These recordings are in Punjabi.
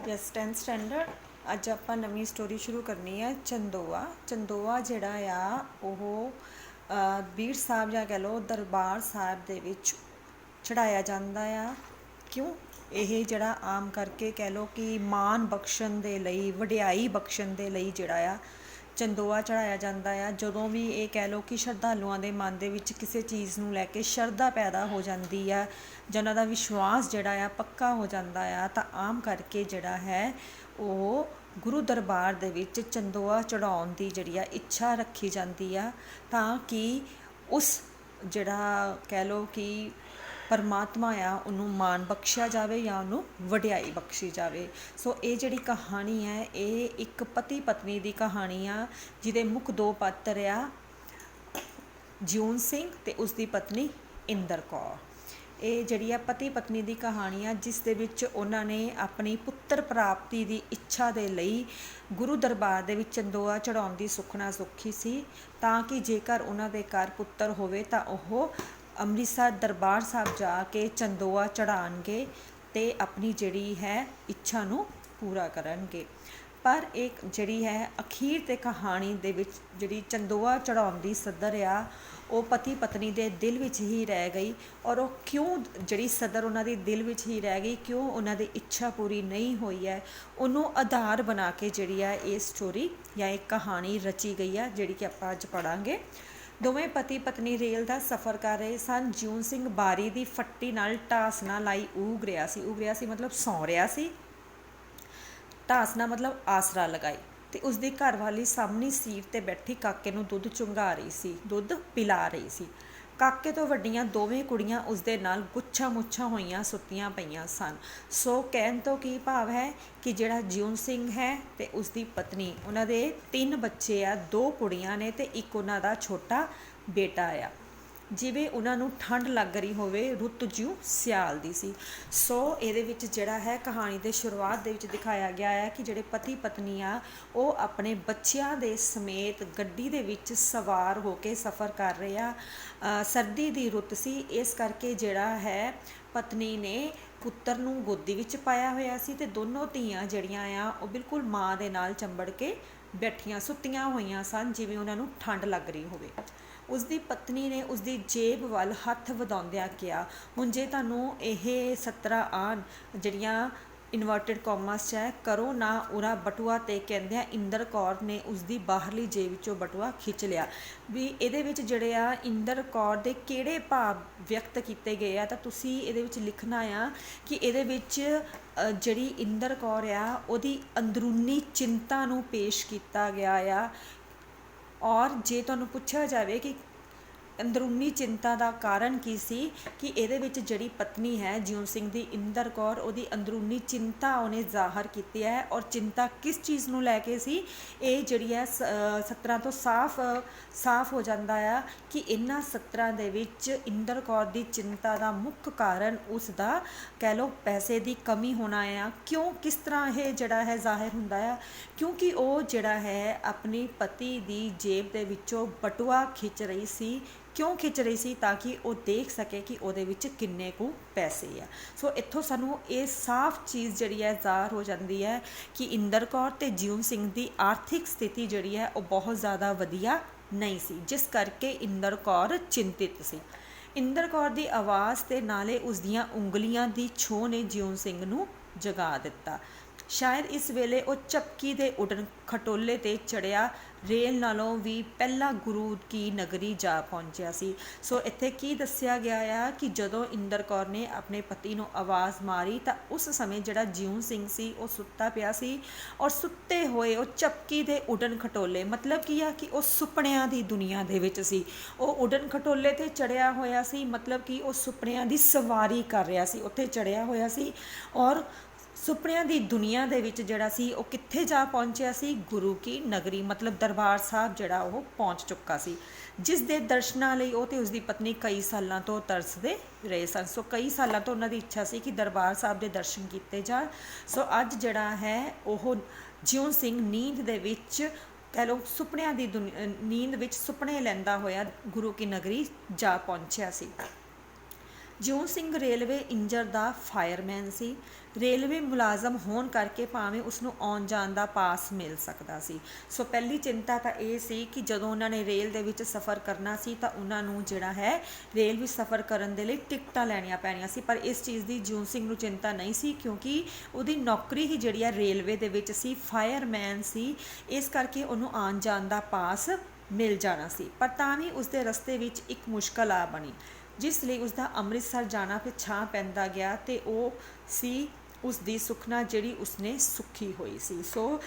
Yes 10th standard. अज ਆਪਾਂ ਨਵੀਂ स्टोरी शुरू करनी है। चंदोआ चंदोआ ਜਿਹੜਾ ਆ ਉਹ ਬੀੜ ਸਾਹਿਬ ਜਾਂ ਕਹਿ ਲਓ ਦਰਬਾਰ ਸਾਹਿਬ ਦੇ ਵਿੱਚ ਚੜਾਇਆ ਜਾਂਦਾ ਆ। ਕਿਉਂ? ਇਹ ਜਿਹੜਾ ਆਮ ਕਰਕੇ ਕਹਿ ਲਓ ਕਿ ਮਾਣ ਬਖਸ਼ਣ ਦੇ ਲਈ, ਵਡਿਆਈ ਬਖਸ਼ਣ ਦੇ ਲਈ ਜਿਹੜਾ ਆ ਚੰਦੋਆ ਚੜਾਇਆ ਜਾਂਦਾ ਆ। ਜਦੋਂ ਵੀ ਇਹ ਕਹਿ ਲਓ ਕਿ ਸ਼ਰਧਾਲੂਆਂ ਦੇ ਮਨ ਦੇ ਵਿੱਚ ਕਿਸੇ ਚੀਜ਼ ਨੂੰ ਲੈ ਕੇ ਸ਼ਰਧਾ ਪੈਦਾ ਹੋ ਜਾਂਦੀ ਆ ਜਾਂ ਉਹਨਾਂ ਦਾ ਵਿਸ਼ਵਾਸ ਜਿਹੜਾ ਆ ਪੱਕਾ ਹੋ ਜਾਂਦਾ ਆ, ਤਾਂ ਆਮ ਕਰਕੇ ਜਿਹੜਾ ਹੈ ਉਹ ਗੁਰੂ ਦਰਬਾਰ ਦੇ ਵਿੱਚ ਚੰਦੋਆ ਚੜਾਉਣ ਦੀ ਜਿਹੜੀ ਆ ਇੱਛਾ ਰੱਖੀ ਜਾਂਦੀ ਆ, ਤਾਂ ਕਿ ਉਸ ਜਿਹੜਾ ਕਹਿ ਲਓ ਕਿ ਪਰਮਾਤਮਾ ਆ ਉਹਨੂੰ ਮਾਣ ਬਖਸ਼ਿਆ ਜਾਵੇ ਜਾਂ ਉਹਨੂੰ ਵਡਿਆਈ ਬਖਸ਼ੀ ਜਾਵੇ। ਸੋ ਇਹ ਜਿਹੜੀ ਕਹਾਣੀ ਹੈ ਇਹ ਇੱਕ ਪਤੀ ਪਤਨੀ ਦੀ ਕਹਾਣੀ ਆ, ਜਿਹਦੇ ਮੁੱਖ ਦੋ ਪਾਤਰ ਆ ਜਿਊਣ ਸਿੰਘ ਤੇ ਉਸਦੀ ਪਤਨੀ ਇੰਦਰ ਕੌਰ। ਇਹ ਜਿਹੜੀ ਆ ਪਤੀ ਪਤਨੀ ਦੀ ਕਹਾਣੀ ਆ, ਜਿਸ ਦੇ ਵਿੱਚ ਉਹਨਾਂ ਨੇ ਆਪਣੀ ਪੁੱਤਰ ਪ੍ਰਾਪਤੀ ਦੀ ਇੱਛਾ ਦੇ ਲਈ ਗੁਰੂ ਦਰਬਾਰ ਦੇ ਵਿੱਚ ਚੰਦੋਆ ਚੜਾਉਣ ਦੀ ਸੁਖਨਾ ਸੁੱਖੀ ਸੀ, ਤਾਂ ਕਿ ਜੇਕਰ ਉਹਨਾਂ ਦੇ ਘਰ ਪੁੱਤਰ ਹੋਵੇ ਤਾਂ ਉਹ ਅੰਮ੍ਰਿਤਸਰ ਦਰਬਾਰ ਸਾਹਿਬ ਜਾ ਕੇ ਚੰਦੋਆ ਚੜਾਉਣਗੇ ਅਤੇ ਆਪਣੀ ਜਿਹੜੀ ਹੈ ਇੱਛਾ ਨੂੰ ਪੂਰਾ ਕਰਨਗੇ। ਪਰ ਇੱਕ ਜਿਹੜੀ ਹੈ ਅਖੀਰ ਤੇ ਕਹਾਣੀ ਦੇ ਵਿੱਚ ਜਿਹੜੀ ਚੰਦੋਆ ਚੜਾਉਣ ਦੀ ਸੱਦਰ ਆ ਉਹ ਪਤੀ ਪਤਨੀ ਦੇ ਦਿਲ ਵਿੱਚ ਹੀ ਰਹਿ ਗਈ। ਔਰ ਉਹ ਕਿਉਂ ਜਿਹੜੀ ਸਦਰ ਉਹਨਾਂ ਦੀ ਦਿਲ ਵਿੱਚ ਹੀ ਰਹਿ ਗਈ, ਕਿਉਂ ਉਹਨਾਂ ਦੀ ਇੱਛਾ ਪੂਰੀ ਨਹੀਂ ਹੋਈ ਹੈ, ਉਹਨੂੰ ਆਧਾਰ ਬਣਾ ਕੇ ਜਿਹੜੀ ਆ ਇਹ ਸਟੋਰੀ ਜਾਂ ਇਹ ਕਹਾਣੀ ਰਚੀ ਗਈ ਆ, ਜਿਹੜੀ ਕਿ ਆਪਾਂ ਅੱਜ ਪੜ੍ਹਾਂਗੇ। ਦੋਵੇਂ ਪਤੀ ਪਤਨੀ ਰੇਲ ਦਾ ਸਫ਼ਰ ਕਰ ਰਹੇ ਸਨ। ਜਿਊਣ ਸਿੰਘ ਬਾਰੀ ਦੀ ਫੱਟੀ ਨਾਲ ਢਾਸਨਾ ਲਾਈ ਊਗ ਰਿਹਾ ਸੀ ਮਤਲਬ ਸੌਂ ਰਿਹਾ ਸੀ। ਢਾਸਨਾ ਮਤਲਬ ਆਸਰਾ ਲਗਾਈ। ਅਤੇ ਉਸਦੀ ਘਰਵਾਲੀ ਸਾਹਮਣੀ ਸੀਟ 'ਤੇ ਬੈਠੀ ਕਾਕੇ ਨੂੰ ਦੁੱਧ ਚੁੰਘਾ ਰਹੀ ਸੀ, ਦੁੱਧ ਪਿਲਾ ਰਹੀ ਸੀ। ਕਾਕੇ ਤੋਂ ਵੱਡੀਆਂ ਦੋਵੇਂ ਕੁੜੀਆਂ ਉਸਦੇ ਨਾਲ ਗੁੱਛਾ ਮੁੱਛਾਂ ਹੋਈਆਂ ਸੁੱਤੀਆਂ ਪਈਆਂ ਸਨ। ਸੋ ਕਹਿਣ ਤੋਂ ਕੀ ਭਾਵ ਹੈ ਕਿ ਜਿਹੜਾ ਜਿਊਣ ਸਿੰਘ ਹੈ ਅਤੇ ਉਸਦੀ ਪਤਨੀ, ਉਹਨਾਂ ਦੇ 3 ਬੱਚੇ ਆ, 2 ਕੁੜੀਆਂ ਨੇ ਅਤੇ ਇੱਕ ਉਹਨਾਂ ਦਾ ਛੋਟਾ ਬੇਟਾ ਆ। ਜਿਵੇਂ ਉਹਨਾਂ ਨੂੰ ਠੰਡ ਲੱਗ ਰਹੀ ਹੋਵੇ, ਰੁੱਤ ਜਿਉਂ ਸਿਆਲ ਦੀ ਸੀ। ਸੋ ਇਹਦੇ ਵਿੱਚ ਜਿਹੜਾ ਹੈ ਕਹਾਣੀ ਦੇ ਸ਼ੁਰੂਆਤ ਦੇ ਵਿੱਚ ਦਿਖਾਇਆ ਗਿਆ ਹੈ ਕਿ ਜਿਹੜੇ ਪਤੀ ਪਤਨੀ ਆ ਉਹ ਆਪਣੇ ਬੱਚਿਆਂ ਦੇ ਸਮੇਤ ਗੱਡੀ ਦੇ ਵਿੱਚ ਸਵਾਰ ਹੋ ਕੇ ਸਫ਼ਰ ਕਰ ਰਹੇ ਆ। ਸਰਦੀ ਦੀ ਰੁੱਤ ਸੀ, ਇਸ ਕਰਕੇ ਜਿਹੜਾ ਹੈ ਪਤਨੀ ਨੇ ਪੁੱਤਰ ਨੂੰ ਗੋਦੀ ਵਿੱਚ ਪਾਇਆ ਹੋਇਆ ਸੀ ਅਤੇ ਦੋਨੋਂ ਧੀਆਂ ਜਿਹੜੀਆਂ ਆ ਉਹ ਬਿਲਕੁਲ ਮਾਂ ਦੇ ਨਾਲ ਚੰਬੜ ਕੇ ਬੈਠੀਆਂ ਸੁੱਤੀਆਂ ਹੋਈਆਂ ਸਨ, ਜਿਵੇਂ ਉਹਨਾਂ ਨੂੰ ਠੰਡ ਲੱਗ ਰਹੀ ਹੋਵੇ। ਉਸਦੀ ਪਤਨੀ ਨੇ ਉਸਦੀ ਜੇਬ ਵੱਲ ਹੱਥ ਵਧਾਉਂਦਿਆਂ ਕਿਹਾ, ਹੁਣ ਜੇ ਤੁਹਾਨੂੰ ਇਹ 17 ਆਉਣ ਜਿਹੜੀਆਂ ਇਨਵਰਟਡ ਕਾਮਰਸ 'ਚ ਹੈ, ਕਰੋ ਨਾ ਉਰਾ ਬਟੂਆ, ਅਤੇ ਕਹਿੰਦਿਆਂ ਇੰਦਰ ਕੌਰ ਨੇ ਉਸਦੀ ਬਾਹਰਲੀ ਜੇਬ ਵਿੱਚੋਂ ਬਟੂਆ ਖਿੱਚ ਲਿਆ। ਵੀ ਇਹਦੇ ਵਿੱਚ ਜਿਹੜੇ ਆ ਇੰਦਰ ਕੌਰ ਦੇ ਕਿਹੜੇ ਭਾਵ ਵਿਅਕਤ ਕੀਤੇ ਗਏ ਆ, ਤਾਂ ਤੁਸੀਂ ਇਹਦੇ ਵਿੱਚ ਲਿਖਣਾ ਆ ਕਿ ਇਹਦੇ ਵਿੱਚ ਜਿਹੜੀ ਇੰਦਰ ਕੌਰ ਆ ਉਹਦੀ ਅੰਦਰੂਨੀ ਚਿੰਤਾ ਨੂੰ ਪੇਸ਼ ਕੀਤਾ ਗਿਆ ਆ। ਔਰ ਜੇ ਤੁਹਾਨੂੰ ਪੁੱਛਿਆ ਜਾਵੇ ਕਿ ਅੰਦਰੂਨੀ ਚਿੰਤਾ ਦਾ ਕਾਰਨ ਕੀ ਸੀ, ਕਿ ਇਹਦੇ ਵਿੱਚ ਜਿਹੜੀ ਪਤਨੀ ਹੈ ਜਿਊਣ ਸਿੰਘ ਦੀ ਇੰਦਰ ਕੌਰ, ਉਹਦੀ ਅੰਦਰੂਨੀ ਚਿੰਤਾ ਉਹਨੇ ਜ਼ਾਹਰ ਕੀਤੀ ਹੈ। ਔਰ ਚਿੰਤਾ ਕਿਸ ਚੀਜ਼ ਨੂੰ ਲੈ ਕੇ ਸੀ, ਇਹ ਜਿਹੜੀ ਹੈ ਸਤਰਾਂ ਤੋਂ ਸਾਫ਼ ਹੋ ਜਾਂਦਾ ਆ ਕਿ ਇਹਨਾਂ ਸਤਰਾਂ ਦੇ ਵਿੱਚ ਇੰਦਰ ਕੌਰ ਦੀ ਚਿੰਤਾ ਦਾ ਮੁੱਖ ਕਾਰਨ ਉਸ ਦਾ ਕਹਿ ਲਓ ਪੈਸੇ ਦੀ ਕਮੀ ਹੋਣਾ ਆ। ਕਿਉਂ, ਕਿਸ ਤਰ੍ਹਾਂ ਇਹ ਜਿਹੜਾ ਹੈ ਜ਼ਾਹਿਰ ਹੁੰਦਾ ਆ, ਕਿਉਂਕਿ ਉਹ ਜਿਹੜਾ ਹੈ ਆਪਣੀ ਪਤੀ ਦੀ ਜੇਬ ਦੇ ਵਿੱਚੋਂ ਬਟੂਆ ਖਿੱਚ ਰਹੀ ਸੀ। ਕਿਉਂ ਖਿੱਚ ਰਹੀ ਸੀ? ਤਾਂ ਕਿ ਉਹ ਦੇਖ ਸਕੇ ਕਿ ਉਹਦੇ ਵਿੱਚ ਕਿੰਨੇ ਕੁ ਪੈਸੇ ਆ। ਸੋ ਇੱਥੋਂ ਸਾਨੂੰ ਇਹ ਸਾਫ਼ ਚੀਜ਼ ਜਿਹੜੀ ਹੈ ਜ਼ਾਹਰ ਹੋ ਜਾਂਦੀ ਹੈ ਕਿ ਇੰਦਰ ਕੌਰ ਅਤੇ ਜਿਊਣ ਸਿੰਘ ਦੀ ਆਰਥਿਕ ਸਥਿਤੀ ਜਿਹੜੀ ਹੈ ਉਹ ਬਹੁਤ ਜ਼ਿਆਦਾ ਵਧੀਆ ਨਹੀਂ ਸੀ, ਜਿਸ ਕਰਕੇ ਇੰਦਰ ਕੌਰ ਚਿੰਤਿਤ ਸੀ। ਇੰਦਰ ਕੌਰ ਦੀ ਆਵਾਜ਼ ਅਤੇ ਨਾਲੇ ਉਸਦੀਆਂ ਉਂਗਲੀਆਂ ਦੀ ਛੋਹ ਨੇ ਜਿਊਣ ਸਿੰਘ ਨੂੰ ਜਗਾ ਦਿੱਤਾ। ਸ਼ਾਇਦ ਇਸ ਵੇਲੇ ਉਹ ਝਪਕੀ ਦੇ ਉਡਣ ਖਟੋਲੇ 'ਤੇ ਚੜ੍ਹਿਆ ਰੇਲ ਨਾਲੋਂ ਵੀ ਪਹਿਲਾਂ ਗੁਰੂ ਕੀ ਨਗਰੀ ਜਾ ਪਹੁੰਚਿਆ ਸੀ। ਸੋ ਇੱਥੇ ਕੀ ਦੱਸਿਆ ਗਿਆ ਆ ਕਿ ਜਦੋਂ ਇੰਦਰ ਕੌਰ ਨੇ ਆਪਣੇ ਪਤੀ ਨੂੰ ਆਵਾਜ਼ ਮਾਰੀ ਤਾਂ ਉਸ ਸਮੇਂ ਜਿਹੜਾ ਜਿਊਣ ਸਿੰਘ ਸੀ ਉਹ ਸੁੱਤਾ ਪਿਆ ਸੀ, ਔਰ ਸੁੱਤੇ ਹੋਏ ਉਹ ਝਪਕੀ ਦੇ ਉਡਣ ਖਟੋਲੇ ਮਤਲਬ ਕੀ ਆ ਕਿ ਉਹ ਸੁਪਨਿਆਂ ਦੀ ਦੁਨੀਆ ਦੇ ਵਿੱਚ ਸੀ। ਉਹ ਉਡਣ ਖਟੋਲੇ 'ਤੇ ਚੜ੍ਹਿਆ ਹੋਇਆ ਸੀ, ਮਤਲਬ ਕਿ ਉਹ ਸੁਪਨਿਆਂ ਦੀ ਸਵਾਰੀ ਕਰ ਰਿਹਾ ਸੀ, ਉੱਥੇ ਚੜ੍ਹਿਆ ਹੋਇਆ ਸੀ। ਔਰ ਸੁਪਨਿਆਂ ਦੀ ਦੁਨੀਆ ਦੇ ਵਿੱਚ ਜਿਹੜਾ ਸੀ ਉਹ ਕਿੱਥੇ ਜਾ ਪਹੁੰਚਿਆ ਸੀ? ਗੁਰੂ ਕੀ ਨਗਰੀ, ਮਤਲਬ ਦਰਬਾਰ ਸਾਹਿਬ ਜਿਹੜਾ ਉਹ ਪਹੁੰਚ ਚੁੱਕਾ ਸੀ, ਜਿਸ ਦੇ ਦਰਸ਼ਨਾਂ ਲਈ ਉਹ ਅਤੇ ਉਸਦੀ ਪਤਨੀ ਕਈ ਸਾਲਾਂ ਤੋਂ ਤਰਸਦੇ ਰਹੇ ਸਨ। ਸੋ ਕਈ ਸਾਲਾਂ ਤੋਂ ਉਹਨਾਂ ਦੀ ਇੱਛਾ ਸੀ ਕਿ ਦਰਬਾਰ ਸਾਹਿਬ ਦੇ ਦਰਸ਼ਨ ਕੀਤੇ ਜਾਣ। ਸੋ ਅੱਜ ਜਿਹੜਾ ਹੈ ਉਹ ਜਿਊਣ ਸਿੰਘ ਨੀਂਦ ਦੇ ਵਿੱਚ ਕਹਿ ਲਓ ਸੁਪਨਿਆਂ ਦੀ ਨੀਂਦ ਵਿੱਚ ਸੁਪਨੇ ਲੈਂਦਾ ਹੋਇਆ ਗੁਰੂ ਕੀ ਨਗਰੀ ਜਾ ਪਹੁੰਚਿਆ ਸੀ। ਜਿਉਂ ਸਿੰਘ ਰੇਲਵੇ ਇੰਜਣ ਦਾ ਫਾਇਰਮੈਨ ਸੀ। ਰੇਲਵੇ ਮੁਲਾਜ਼ਮ ਹੋਣ ਕਰਕੇ ਭਾਵੇਂ ਉਸਨੂੰ ਆਉਣ ਜਾਣ ਦਾ ਪਾਸ ਮਿਲ ਸਕਦਾ ਸੀ। ਸੋ ਪਹਿਲੀ ਚਿੰਤਾ ਤਾਂ ਇਹ ਸੀ ਕਿ ਜਦੋਂ ਉਹਨਾਂ ਨੇ ਰੇਲ ਦੇ ਵਿੱਚ ਸਫ਼ਰ ਕਰਨਾ ਸੀ ਤਾਂ ਉਹਨਾਂ ਨੂੰ ਜਿਹੜਾ ਹੈ ਰੇਲ ਵਿੱਚ ਸਫ਼ਰ ਕਰਨ ਦੇ ਲਈ ਟਿਕਟਾਂ ਲੈਣੀਆਂ ਪੈਣੀਆਂ ਸੀ। ਪਰ ਇਸ ਚੀਜ਼ ਦੀ ਜਿਉਂ ਸਿੰਘ ਨੂੰ ਚਿੰਤਾ ਨਹੀਂ ਸੀ, ਕਿਉਂਕਿ ਉਹਦੀ ਨੌਕਰੀ ਹੀ ਜਿਹੜੀ ਆ ਰੇਲਵੇ ਦੇ ਵਿੱਚ ਸੀ, ਫਾਇਰਮੈਨ ਸੀ। ਇਸ ਕਰਕੇ ਉਹਨੂੰ ਆਉਣ ਜਾਣ ਦਾ ਪਾਸ ਮਿਲ ਜਾਣਾ ਸੀ। ਪਰ ਤਾਂ ਵੀ ਉਸਦੇ ਰਸਤੇ ਵਿੱਚ ਇੱਕ ਮੁਸ਼ਕਲ ਆ ਬਣੀ, ਜਿਸ ਲਈ ਉਸਦਾ ਅੰਮ੍ਰਿਤਸਰ ਜਾਣਾ ਪਿਛਾਂਹ ਪੈਂਦਾ ਗਿਆ ਅਤੇ ਉਹ ਸੀ ਉਸ ਦੀ ਸੁਖਨਾ ਜਿਹੜੀ ਉਸਨੇ ਸੁੱਖੀ ਹੋਈ ਸੀ। ਸੋ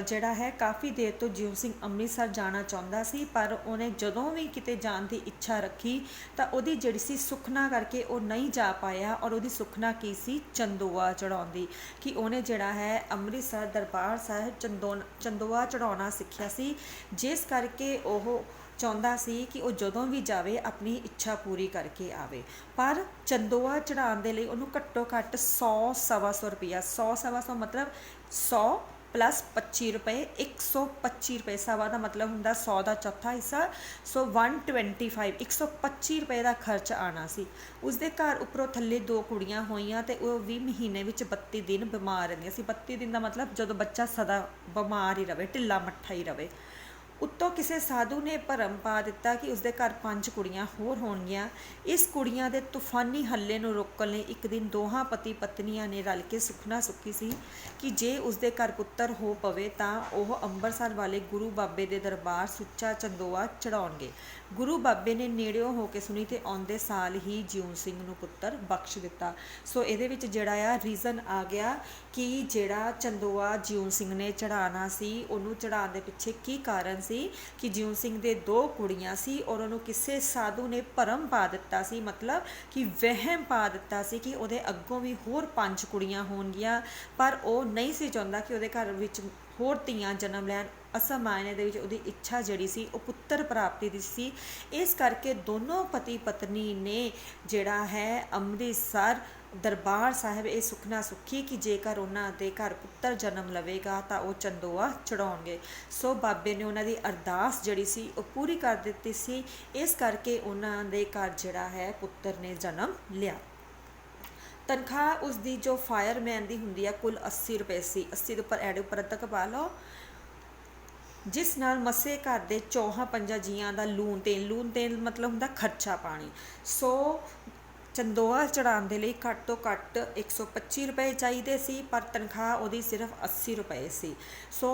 ਜਿਹੜਾ ਹੈ ਕਾਫੀ ਦੇਰ ਤੋਂ ਜਿਉਂ ਸਿੰਘ ਅੰਮ੍ਰਿਤਸਰ ਜਾਣਾ ਚਾਹੁੰਦਾ ਸੀ, ਪਰ ਉਹਨੇ ਜਦੋਂ ਵੀ ਕਿਤੇ ਜਾਣ ਦੀ ਇੱਛਾ ਰੱਖੀ ਤਾਂ ਉਹਦੀ ਜਿਹੜੀ ਸੀ ਸੁਖਨਾ ਕਰਕੇ ਉਹ ਨਹੀਂ ਜਾ ਪਾਇਆ। ਔਰ ਉਹਦੀ ਸੁਖਨਾ ਕੀ ਸੀ? ਚੰਦੋਆ ਚੜਾਉਣ ਦੀ, ਕਿ ਉਹਨੇ ਜਿਹੜਾ ਹੈ ਅੰਮ੍ਰਿਤਸਰ ਦਰਬਾਰ ਸਾਹਿਬ ਚੰਦੋਆ ਚੜਾਉਣਾ ਸਿੱਖਿਆ ਸੀ, ਜਿਸ ਕਰਕੇ ਉਹ ਚਾਹੁੰਦਾ ਸੀ ਕਿ ਉਹ ਜਦੋਂ ਵੀ ਜਾਵੇ ਆਪਣੀ ਇੱਛਾ ਪੂਰੀ ਕਰਕੇ ਆਵੇ। ਪਰ ਚੰਦੋਆ ਚੜਾਉਣ ਦੇ ਲਈ ਉਹਨੂੰ ਘੱਟੋ ਘੱਟ 100-125 ਰੁਪਈਆ, 100-125 ਮਤਲਬ 100 + 25 ਰੁਪਏ, 125 ਰੁਪਏ। ਸਵਾ ਦਾ ਮਤਲਬ ਹੁੰਦਾ 100 ਦਾ ਚੌਥਾ ਹਿੱਸਾ। ਸੋ 125 125 ਰੁਪਏ ਦਾ ਖਰਚ ਆਉਣਾ ਸੀ। ਉਸਦੇ ਘਰ ਉੱਪਰੋਂ ਥੱਲੇ 2 ਕੁੜੀਆਂ ਹੋਈਆਂ ਅਤੇ ਉਹ 20 ਮਹੀਨੇ ਵਿੱਚ 32 ਦਿਨ ਬਿਮਾਰ ਰਹਿੰਦੀਆਂ ਸੀ। 32 ਦਿਨ ਦਾ ਮਤਲਬ ਜਦੋਂ ਬੱਚਾ ਸਦਾ ਬਿਮਾਰ ਹੀ ਰਹੇ, ਢਿੱਲਾ ਮੱਠਾ ਹੀ ਰਹੇ। ਉੱਤੋਂ ਕਿਸੇ ਸਾਧੂ ਨੇ ਭਰਮ ਪਾ ਦਿੱਤਾ ਕਿ ਉਸਦੇ ਘਰ 5 ਕੁੜੀਆਂ ਹੋਰ ਹੋਣਗੀਆਂ। ਇਸ ਕੁੜੀਆਂ ਦੇ ਤੂਫਾਨੀ ਹੱਲੇ ਨੂੰ ਰੋਕਣ ਲਈ ਇੱਕ ਦਿਨ ਦੋਹਾਂ ਪਤੀ ਪਤਨੀਆਂ ਨੇ ਰਲ ਕੇ ਸੁਖਨਾ ਸੁੱਖੀ ਸੀ ਕਿ ਜੇ ਉਸਦੇ ਘਰ ਪੁੱਤਰ ਹੋ ਪਵੇ ਤਾਂ ਉਹ ਅੰਮ੍ਰਿਤਸਰ ਵਾਲੇ ਗੁਰੂ ਬਾਬੇ ਦੇ ਦਰਬਾਰ ਸੁੱਚਾ ਚੰਦੋਆ ਚੜਾਉਣਗੇ। ਗੁਰੂ ਬਾਬੇ ਨੇ ਨੇੜਿਓਂ ਹੋ ਕੇ ਸੁਣੀ ਤੇ ਆਉਂਦੇ ਸਾਲ ਹੀ ਜਿਉਂ ਸਿੰਘ ਨੂੰ ਪੁੱਤਰ ਬਖਸ਼ ਦਿੱਤਾ। ਸੋ ਇਹਦੇ ਵਿੱਚ ਜਿਹੜਾ ਆ ਰੀਜ਼ਨ ਆ ਗਿਆ ਕਿ ਜਿਹੜਾ ਚੰਦੋਆ ਜਿਉਂ ਸਿੰਘ ਨੇ ਚੜਾਉਣਾ ਸੀ, ਉਹਨੂੰ ਚੜਾਉਣ ਦੇ ਪਿੱਛੇ ਕੀ ਕਾਰਨ ਸੀ ਕਿ ਜਿਉਂ ਸਿੰਘ ਦੇ 2 ਕੁੜੀਆਂ ਸੀ ਔਰ ਉਹਨੂੰ ਕਿਸੇ ਸਾਧੂ ਨੇ ਭਰਮ ਪਾ ਦਿੱਤਾ ਸੀ, ਮਤਲਬ ਕਿ ਵਹਿਮ ਪਾ ਦਿੱਤਾ ਸੀ ਕਿ ਉਹਦੇ ਅੱਗੋਂ ਵੀ ਹੋਰ 5 ਕੁੜੀਆਂ ਹੋਣਗੀਆਂ। ਪਰ ਉਹ ਨਹੀਂ ਸੀ ਚਾਹੁੰਦਾ ਕਿ ਉਹਦੇ ਘਰ ਵਿੱਚ ਹੋਰ ਧੀਆਂ ਜਨਮ ਲੈਣ। ਅਸਲ ਮਾਇਨੇ ਦੇ ਵਿੱਚ ਉਹਦੀ ਇੱਛਾ ਜਿਹੜੀ ਸੀ ਉਹ ਪੁੱਤਰ ਪ੍ਰਾਪਤੀ ਦੀ ਸੀ। ਇਸ ਕਰਕੇ ਦੋਨੋਂ ਪਤੀ ਪਤਨੀ ਨੇ ਜਿਹੜਾ ਹੈ ਅੰਮ੍ਰਿਤਸਰ ਦਰਬਾਰ ਸਾਹਿਬ ਇਹ ਸੁਖਨਾ ਸੁੱਖੀ ਕਿ ਜੇਕਰ ਉਹਨਾਂ ਦੇ ਘਰ ਪੁੱਤਰ ਜਨਮ ਲਵੇਗਾ ਤਾਂ ਉਹ ਚੰਦੋਆ ਚੜਾਉਣਗੇ। ਸੋ ਬਾਬੇ ਨੇ ਉਹਨਾਂ ਦੀ ਅਰਦਾਸ ਜਿਹੜੀ ਸੀ ਉਹ ਪੂਰੀ ਕਰ ਦਿੱਤੀ ਸੀ। ਇਸ ਕਰਕੇ ਉਹਨਾਂ ਦੇ ਘਰ ਜਿਹੜਾ ਹੈ ਪੁੱਤਰ ਨੇ ਜਨਮ ਲਿਆ। ਤਨਖਾਹ ਉਸ ਦੀ ਜੋ ਫਾਇਰਮੈਨ ਦੀ ਹੁੰਦੀ ਆ ਕੁੱਲ 80 ਰੁਪਏ ਸੀ। 80 ਦੇ ਉੱਪਰ ਐਡ ਉੱਪਰ ਤੱਕ ਪਾ ਲਓ, ਜਿਸ ਨਾਲ ਮਸੇ ਘਰ ਦੇ 4-5 ਜੀਆਂ ਦਾ ਲੂਣ ਤੇਲ ਮਤਲਬ ਹੁੰਦਾ ਖਰਚਾ ਪਾਣੀ। ਸੋ ਚੰਦੋਆ ਚੜਾਉਣ ਦੇ ਲਈ ਘੱਟ ਤੋਂ ਘੱਟ 125 ਰੁਪਏ ਚਾਹੀਦੇ ਸੀ, ਪਰ ਤਨਖਾਹ ਉਹਦੀ ਸਿਰਫ 80 ਰੁਪਏ ਸੀ। ਸੋ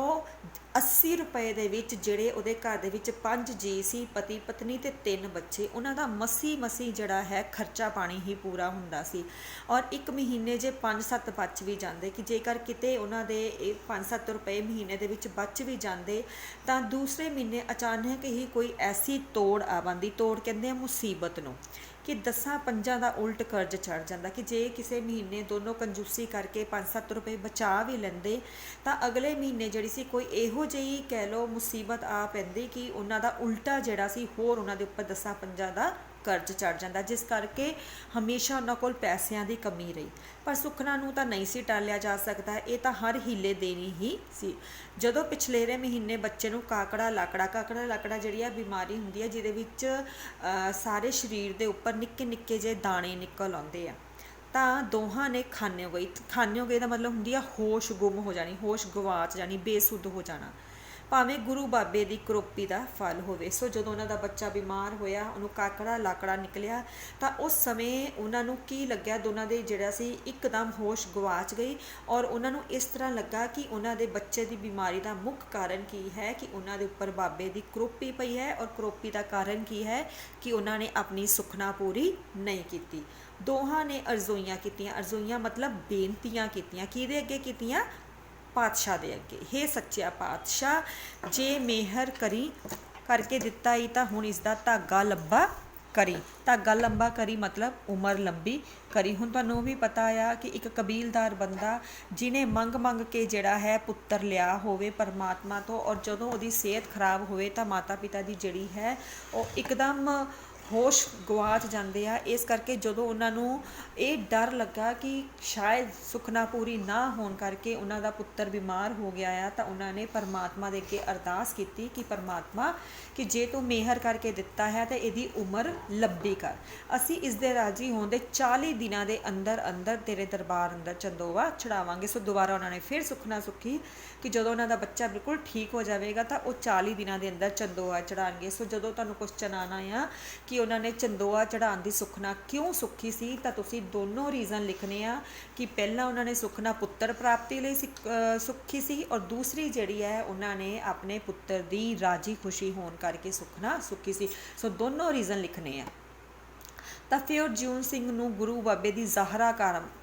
80 ਰੁਪਏ ਦੇ ਵਿੱਚ ਜਿਹੜੇ ਉਹਦੇ ਘਰ ਦੇ ਵਿੱਚ 5 ਜੀ ਸੀ, ਪਤੀ ਪਤਨੀ ਤੇ 3 ਬੱਚੇ, ਉਹਨਾਂ ਦਾ ਮਸੀ ਜਿਹੜਾ ਹੈ ਖਰਚਾ ਪਾਣੀ ਹੀ ਪੂਰਾ ਹੁੰਦਾ ਸੀ। ਔਰ ਇੱਕ ਮਹੀਨੇ ਜੇ 5-7 ਬਚ ਵੀ ਜਾਂਦੇ, ਕਿ ਜੇਕਰ ਕਿਤੇ ਉਹਨਾਂ ਦੇ ਇਹ 5-7 ਰੁਪਏ ਮਹੀਨੇ ਦੇ ਵਿੱਚ ਬਚ ਵੀ ਜਾਂਦੇ ਤਾਂ ਦੂਸਰੇ ਮਹੀਨੇ ਅਚਾਨਕ ਹੀ ਕੋਈ ਐਸੀ ਤੋੜ ਆ ਬੰਦੀ, ਤੋੜ ਕਹਿੰਦੇ ਆ ਮੁਸੀਬਤ ਨੂੰ, ਕਿ 10-5 ਦਾ ਉਲਟ ਕਰਜ਼ ਚੜ ਜਾਂਦਾ। ਕਿ ਜੇ ਕਿਸੇ ਮਹੀਨੇ ਦੋਨੋਂ ਕੰਜੂਸੀ ਕਰਕੇ 5-7 ਰੁਪਏ ਬਚਾ ਵੀ ਲੈਂਦੇ ਤਾਂ ਅਗਲੇ ਮਹੀਨੇ ਜਿਹੜੀ ਸੀ ਕੋਈ ਇਹੋ ਜਿਹੀ ਕਹਿ ਲਓ ਮੁਸੀਬਤ ਆ ਪੈਂਦੀ ਕਿ ਉਹਨਾਂ ਦਾ ਉਲਟਾ ਜਿਹੜਾ ਸੀ ਹੋਰ ਉਹਨਾਂ ਦੇ ਉੱਪਰ 10-5 ਦਾ ਕਰਜ਼ ਚੜ ਜਾਂਦਾ, ਜਿਸ ਕਰਕੇ ਹਮੇਸ਼ਾ ਉਹਨਾਂ ਕੋਲ ਪੈਸਿਆਂ ਦੀ ਕਮੀ ਰਹੀ। ਪਰ ਸੁਖਨਾ ਨੂੰ ਤਾਂ ਨਹੀਂ ਸੀ ਟਾਲਿਆ ਜਾ ਸਕਦਾ, ਇਹ ਤਾਂ ਹਰ ਹੀਲੇ ਦੇਣੀ ਹੀ ਸੀ। ਜਦੋਂ ਪਿਛਲੇਰੇ ਮਹੀਨੇ ਬੱਚੇ ਨੂੰ ਕਾਕੜਾ ਲਾਕੜਾ ਜਿਹੜੀ ਆ ਬਿਮਾਰੀ ਹੁੰਦੀ ਹੈ ਜਿਹਦੇ ਵਿੱਚ ਸਾਰੇ ਸਰੀਰ ਦੇ ਉੱਪਰ ਨਿੱਕੇ ਜਿਹੇ ਦਾਣੇ ਨਿਕਲ ਆਉਂਦੇ ਆ, ਤਾਂ ਦੋਹਾਂ ਨੇ ਖਾਨਿਓ ਗਈ ਦਾ ਮਤਲਬ ਹੁੰਦੀ ਆ ਹੋਸ਼ ਗੁੰਮ ਹੋ ਜਾਣੀ, ਹੋਸ਼ ਗਵਾਚ ਜਾਣੀ, ਬੇਸੁੱਧ ਹੋ ਜਾਣਾ, ਭਾਵੇਂ ਗੁਰੂ ਬਾਬੇ ਦੀ ਕਰੋਪੀ ਦਾ ਫਲ ਹੋਵੇ। ਸੋ ਜਦੋਂ ਉਹਨਾਂ ਦਾ ਬੱਚਾ ਬਿਮਾਰ ਹੋਇਆ, ਉਹਨੂੰ ਕਾਕੜਾ ਲਾਕੜਾ ਨਿਕਲਿਆ, ਤਾਂ ਉਸ ਸਮੇਂ ਉਹਨਾਂ ਨੂੰ ਕੀ ਲੱਗਿਆ, ਦੋਨਾਂ ਦੇ ਜਿਹੜਾ ਸੀ ਇੱਕਦਮ ਹੋਸ਼ ਗਵਾਚ ਗਈ। ਔਰ ਉਹਨਾਂ ਨੂੰ ਇਸ ਤਰ੍ਹਾਂ ਲੱਗਾ ਕਿ ਉਹਨਾਂ ਦੇ ਬੱਚੇ ਦੀ ਬਿਮਾਰੀ ਦਾ ਮੁੱਖ ਕਾਰਨ ਕੀ ਹੈ, ਕਿ ਉਹਨਾਂ ਦੇ ਉੱਪਰ ਬਾਬੇ ਦੀ ਕਰੋਪੀ ਪਈ ਹੈ। ਔਰ ਕਰੋਪੀ ਦਾ ਕਾਰਨ ਕੀ ਹੈ ਕਿ ਉਹਨਾਂ ਨੇ ਆਪਣੀ ਸੁਖਨਾ ਪੂਰੀ ਨਹੀਂ ਕੀਤੀ। ਦੋਹਾਂ ਨੇ ਅਰਜ਼ੋਈਆਂ ਮਤਲਬ ਬੇਨਤੀਆਂ ਕੀਤੀਆਂ। ਕਿਹਦੇ ਅੱਗੇ ਕੀਤੀਆਂ? ਪਾਤਸ਼ਾਹ ਦੇ ਅੱਗੇ। ਹੇ ਸੱਚਿਆ ਪਾਤਸ਼ਾਹ, ਜੇ ਮਿਹਰ ਕਰਕੇ ਦਿੱਤਾ ਹੀ ਤਾਂ ਹੁਣ ਇਸ ਦਾ ਧਾਗਾ ਲੰਬਾ ਕਰੀ। ਧਾਗਾ ਲੰਬਾ ਕਰੀ ਮਤਲਬ ਉਮਰ ਲੰਬੀ ਕਰੀ। ਹੁਣ ਤੁਹਾਨੂੰ ਵੀ ਪਤਾ ਆ ਕਿ ਇੱਕ ਕਬੀਲਦਾਰ ਬੰਦਾ ਜਿਹਨੇ ਮੰਗ ਕੇ ਜਿਹੜਾ ਹੈ ਪੁੱਤਰ ਲਿਆ ਹੋਵੇ ਪਰਮਾਤਮਾ ਤੋਂ, ਔਰ ਜਦੋਂ ਉਹਦੀ ਸਿਹਤ ਖਰਾਬ ਹੋਵੇ ਤਾਂ ਮਾਤਾ ਪਿਤਾ ਦੀ ਜਿਹੜੀ ਹੈ ਉਹ ਇੱਕਦਮ ਹੋਸ਼ ਗਵਾਚ ਜਾਂਦੇ ਆ। ਇਸ ਕਰਕੇ ਜਦੋਂ ਉਹਨਾਂ ਨੂੰ ਇਹ ਡਰ ਲੱਗਾ ਕਿ ਸ਼ਾਇਦ ਸੁਖਨਾ ਪੂਰੀ ਨਾ ਹੋਣ ਕਰਕੇ ਉਹਨਾਂ ਦਾ ਪੁੱਤਰ ਬਿਮਾਰ ਹੋ ਗਿਆ ਆ, ਤਾਂ ਉਹਨਾਂ ਨੇ ਪਰਮਾਤਮਾ ਦੇ ਅੱਗੇ ਅਰਦਾਸ ਕੀਤੀ ਕਿ ਪਰਮਾਤਮਾ, ਕਿ ਜੇ ਤੂੰ ਮਿਹਰ ਕਰਕੇ ਦਿੱਤਾ ਹੈ ਤਾਂ ਇਹਦੀ ਉਮਰ ਲੰਬੀ ਕਰ, ਅਸੀਂ ਇਸ ਦੇ ਰਾਜੀ ਹੋਣ ਦੇ 40 ਦਿਨਾਂ ਦੇ ਅੰਦਰ ਅੰਦਰ ਤੇਰੇ ਦਰਬਾਰ ਅੰਦਰ ਚੰਦੋਵਾ ਚੜਾਵਾਂਗੇ। ਸੋ ਦੁਬਾਰਾ ਉਹਨਾਂ ਨੇ ਫਿਰ ਸੁਖਨਾ ਸੁਖੀ ਕਿ ਜਦੋਂ ਉਹਨਾਂ ਦਾ ਬੱਚਾ ਬਿਲਕੁਲ ਠੀਕ ਹੋ ਜਾਵੇਗਾ ਤਾਂ ਉਹ 40 ਦਿਨਾਂ ਦੇ ਅੰਦਰ ਚੰਦੋਆ ਚੜਾਉਣਗੇ। ਸੋ ਜਦੋਂ ਤੁਹਾਨੂੰ ਕੁਐਸਚਨ ਆਉਣਾ ਆ ਕਿ ਉਹਨਾਂ ਨੇ ਚੰਦੋਆ ਚੜਾਉਣ ਦੀ ਸੁਖਨਾ ਕਿਉਂ ਸੁਖੀ ਸੀ, ਤਾਂ ਤੁਸੀਂ ਦੋਨੋਂ ਰੀਜ਼ਨ ਲਿਖਣੇ ਆ ਕਿ ਪਹਿਲਾਂ ਉਹਨਾਂ ਨੇ ਸੁਖਨਾ ਪੁੱਤਰ ਪ੍ਰਾਪਤੀ ਲਈ ਸੁਖੀ ਸੀ, ਔਰ ਦੂਸਰੀ ਜਿਹੜੀ ਹੈ ਉਹਨਾਂ ਨੇ ਆਪਣੇ ਪੁੱਤਰ ਦੀ ਰਾਜੀ ਖੁਸ਼ੀ ਹੋਣ ਕਰਕੇ ਸੁਖਨਾ ਸੁਖੀ ਸੀ। ਸੋ ਦੋਨੋਂ ਰੀਜ਼ਨ ਲਿਖਣੇ ਆ। ਤਾਂ ਫਿਰ ਜਿਉਂ ਸਿੰਘ ਨੂੰ ਗੁਰੂ ਬਾਬੇ ਦੀ ਜ਼ਾਹਰਾ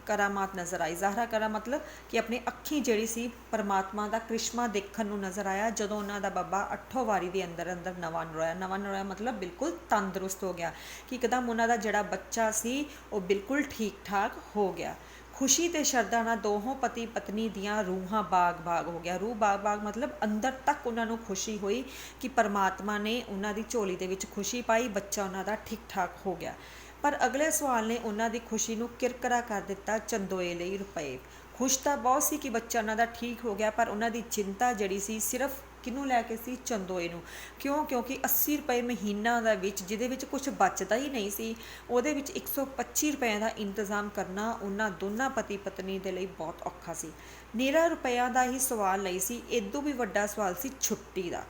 ਕਰਾਮਾਤ ਨਜ਼ਰ ਆਈ। ਜ਼ਾਹਰਾ ਕਰਾ ਮਤਲਬ ਕਿ ਆਪਣੀ ਅੱਖੀਂ ਜਿਹੜੀ ਸੀ ਪਰਮਾਤਮਾ ਦਾ ਕ੍ਰਿਸ਼ਮਾ ਦੇਖਣ ਨੂੰ ਨਜ਼ਰ ਆਇਆ ਜਦੋਂ ਉਹਨਾਂ ਦਾ ਬਾਬਾ 8 ਵਾਰੀ ਦੇ ਅੰਦਰ ਅੰਦਰ ਨਵਾਂ ਨਰੋਇਆ ਮਤਲਬ ਬਿਲਕੁਲ ਤੰਦਰੁਸਤ ਹੋ ਗਿਆ, ਕਿ ਇੱਕਦਮ ਉਹਨਾਂ ਦਾ ਜਿਹੜਾ ਬੱਚਾ ਸੀ ਉਹ ਬਿਲਕੁਲ ਠੀਕ ਠਾਕ ਹੋ ਗਿਆ। ਖੁਸ਼ੀ ਤੇ ਸ਼ਰਧਾ ਨਾਲ ਦੋਹੋਂ ਪਤੀ ਪਤਨੀ ਦੀਆਂ ਰੂਹਾਂ ਬਾਗ ਹੋ ਗਿਆ। ਰੂਹ ਬਾਗ ਮਤਲਬ ਅੰਦਰ ਤੱਕ ਉਹਨਾਂ ਨੂੰ ਖੁਸ਼ੀ ਹੋਈ ਕਿ ਪਰਮਾਤਮਾ ਨੇ ਉਹਨਾਂ ਦੀ ਝੋਲੀ ਦੇ ਵਿੱਚ ਖੁਸ਼ੀ ਪਾਈ, ਬੱਚਾ ਉਹਨਾਂ ਦਾ ਠੀਕ ਠਾਕ ਹੋ ਗਿਆ। ਪਰ ਅਗਲੇ ਸਵਾਲ ਨੇ ਉਹਨਾਂ ਦੀ ਖੁਸ਼ੀ ਨੂੰ ਕਿਰਕਰਾ ਕਰ ਦਿੱਤਾ। ਚੰਦੋਏ ਲਈ ਰੁਪਏ। ਖੁਸ਼ ਤਾਂ ਬਹੁਤ ਸੀ ਕਿ ਬੱਚਾ ਉਹਨਾਂ ਦਾ ਠੀਕ ਹੋ ਗਿਆ, ਪਰ ਉਹਨਾਂ ਦੀ ਚਿੰਤਾ ਜਿਹੜੀ ਸੀ ਸਿਰਫ ਕਿਹਨੂੰ ਲੈ ਕੇ ਸੀ? ਚੰਦੋਏ ਨੂੰ। ਕਿਉਂਕਿ 80 ਰੁਪਏ ਮਹੀਨਾ ਦਾ ਵਿੱਚ ਜਿਹਦੇ ਵਿੱਚ ਕੁਝ ਬਚਦਾ ਹੀ ਨਹੀਂ ਸੀ, ਉਹਦੇ ਵਿੱਚ 125 ਰੁਪਏ ਦਾ ਇੰਤਜ਼ਾਮ ਕਰਨਾ ਉਹਨਾਂ ਦੋਨਾਂ ਪਤੀ ਪਤਨੀ ਦੇ ਲਈ ਬਹੁਤ ਔਖਾ ਸੀ। ਨਿਰਾ ਰੁਪਇਆਂ ਦਾ ਹੀ ਸਵਾਲ ਨਹੀਂ ਸੀ, ਇਦੋਂ ਵੀ ਵੱਡਾ ਸਵਾਲ ਸੀ ਛੁੱਟੀ ਦਾ,